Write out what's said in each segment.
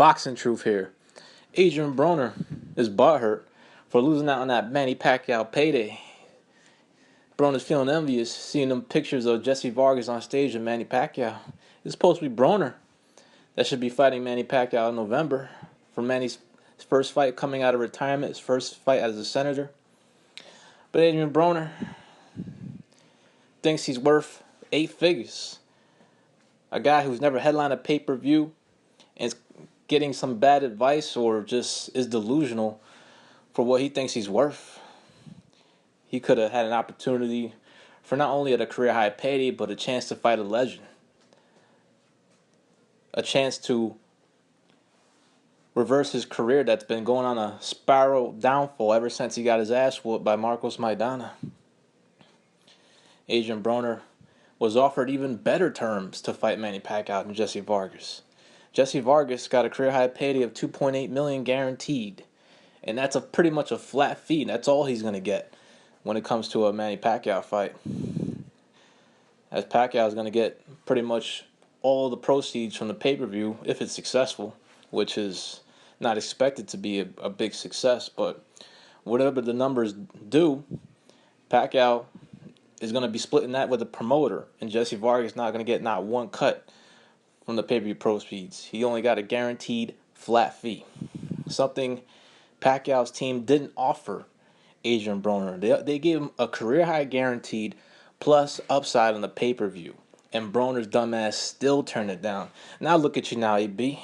Boxing truth here. Adrien Broner is butthurt for losing out on that Manny Pacquiao payday. Broner's feeling envious, seeing them pictures of Jesse Vargas on stage with Manny Pacquiao. It's supposed to be Broner that should be fighting Manny Pacquiao in November for Manny's first fight coming out of retirement, his first fight as a senator. But Adrien Broner thinks he's worth 8 figures. A guy who's never headlined a pay-per-view and is getting some bad advice or just is delusional for what he thinks he's worth. He could have had an opportunity for not only at a career high payday, but a chance to fight a legend. A chance to reverse his career that's been going on a spiral downfall ever since he got his ass whooped by Marcos Maidana. Adrien Broner was offered even better terms to fight Manny Pacquiao than Jesse Vargas. Jesse Vargas got a career high payday of $2.8 million guaranteed, and that's pretty much a flat fee. That's all he's going to get when it comes to a Manny Pacquiao fight, as Pacquiao is going to get pretty much all the proceeds from the pay-per-view if it's successful, which is not expected to be a big success, but whatever the numbers do, Pacquiao is going to be splitting that with a promoter, and Jesse Vargas is not going to get not one cut from the pay-per-view proceeds. He only got a guaranteed flat fee, something Pacquiao's team didn't offer Adrien Broner. They gave him a career-high guaranteed plus upside on the pay-per-view, and Broner's dumbass still turned it down. Now look at you now, AB.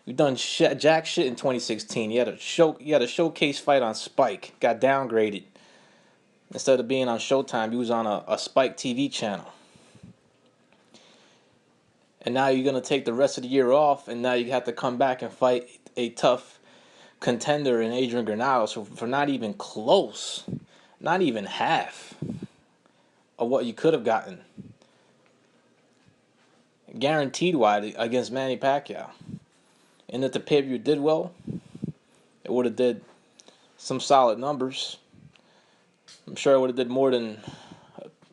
You've done jack shit in 2016. You had a showcase fight on Spike, got downgraded. Instead of being on Showtime, he was on a Spike TV channel. And now you're going to take the rest of the year off, and now you have to come back and fight a tough contender in Adrien Granados for not even close, not even half of what you could have gotten guaranteed wide against Manny Pacquiao. And if the pay-per-view did well, it would have did some solid numbers. I'm sure it would have did more than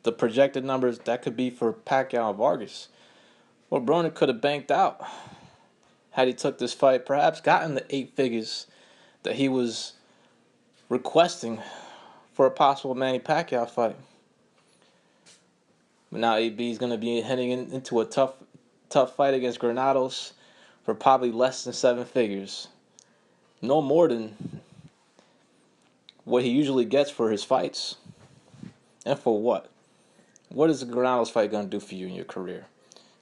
the projected numbers that could be for Pacquiao and Vargas. Well, Broner could have banked out had he took this fight, perhaps gotten the 8 figures that he was requesting for a possible Manny Pacquiao fight. But now AB is going to be heading into a tough fight against Granados for probably less than 7 figures. No more than what he usually gets for his fights. And for what? What is the Granados fight going to do for you in your career?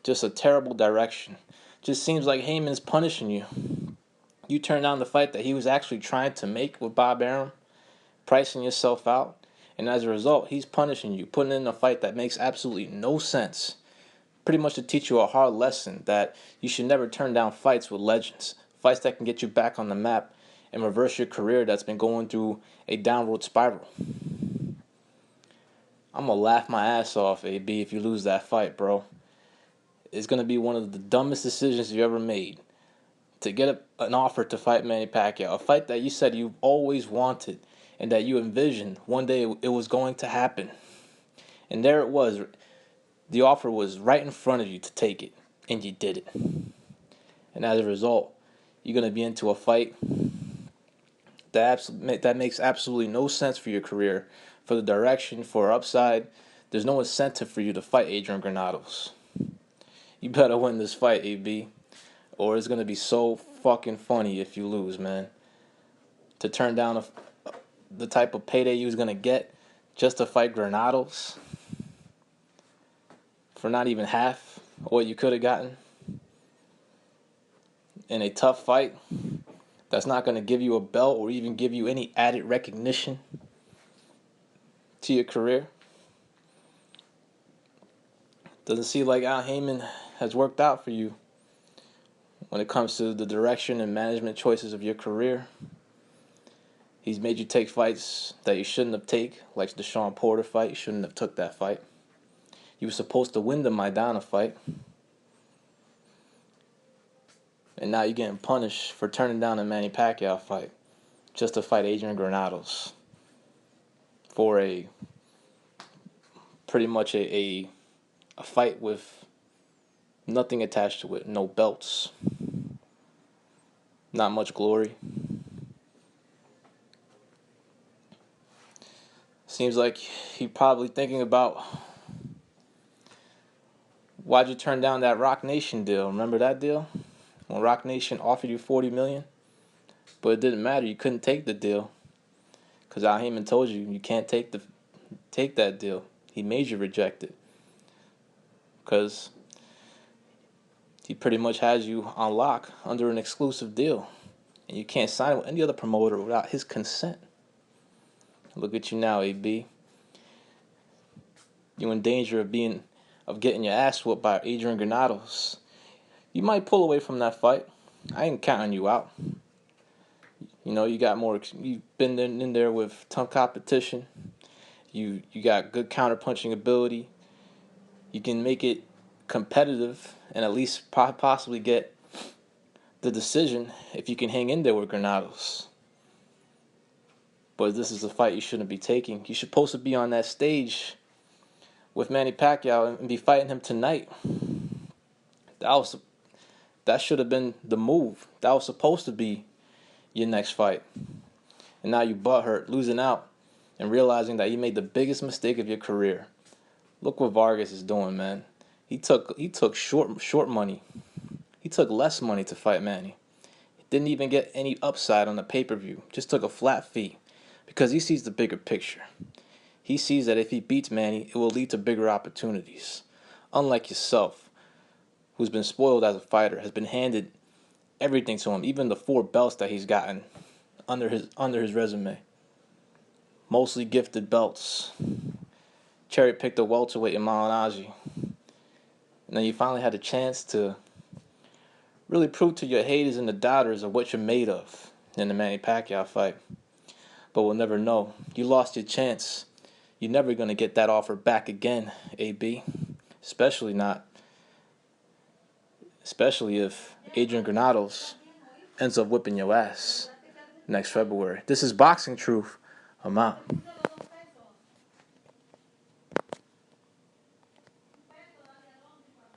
Just a terrible direction. Just seems like Heyman's punishing you. You turned down the fight that he was actually trying to make with Bob Arum, pricing yourself out, and as a result, he's punishing you, putting in a fight that makes absolutely no sense. Pretty much to teach you a hard lesson that you should never turn down fights with legends, fights that can get you back on the map and reverse your career that's been going through a downward spiral. I'm going to laugh my ass off, AB, if you lose that fight, bro. It's going to be one of the dumbest decisions you ever made to get an offer to fight Manny Pacquiao, a fight that you said you've always wanted and that you envisioned one day it was going to happen. And there it was. The offer was right in front of you to take it, and you did it. And as a result, you're going to be into a fight that makes absolutely no sense for your career, for the direction, for upside. There's no incentive for you to fight Adrien Granados. You better win this fight, AB, or it's going to be so fucking funny if you lose, man. To turn down the type of payday you was going to get just to fight Granados for not even half of what you could have gotten in a tough fight that's not going to give you a belt or even give you any added recognition to your career. Doesn't seem like Al Heyman has worked out for you when it comes to the direction and management choices of your career. He's made you take fights that you shouldn't have taken, like the Sean Porter fight. You shouldn't have took that fight. You were supposed to win the Maidana fight. And now you're getting punished for turning down a Manny Pacquiao fight just to fight Adrien Granados for pretty much a fight with nothing attached to it, no belts. Not much glory. Seems like he probably thinking about why'd you turn down that Rock Nation deal? Remember that deal? When Rock Nation offered you 40 million, but it didn't matter. You couldn't take the deal because Al Heyman told you you can't take that deal. He made you reject it because he pretty much has you on lock under an exclusive deal, and you can't sign with any other promoter without his consent. Look at you now, AB. You're in danger of getting your ass whooped by Adrien Granados. You might pull away from that fight. I ain't counting you out. You know, you've been in there with tough competition. You got good counter-punching ability. You can make it competitive and at least possibly get the decision if you can hang in there with Granados. But this is a fight you shouldn't be taking. You're supposed to be on that stage with Manny Pacquiao and be fighting him tonight. That should have been the move. That was supposed to be your next fight. And now you butthurt, losing out, and realizing that you made the biggest mistake of your career. Look what Vargas is doing, man. He took short money. He took less money to fight Manny. He didn't even get any upside on the pay-per-view. Just took a flat fee because he sees the bigger picture. He sees that if he beats Manny, it will lead to bigger opportunities. Unlike yourself, who's been spoiled as a fighter, has been handed everything to him, even the 4 belts that he's gotten under his resume. Mostly gifted belts. Cherry-picked a welterweight in Malignaggi. And then you finally had a chance to really prove to your haters and the doubters of what you're made of in the Manny Pacquiao fight. But we'll never know. You lost your chance. You're never going to get that offer back again, AB. Especially if Adrien Granados ends up whipping your ass next February. This is Boxing Truth. I'm out.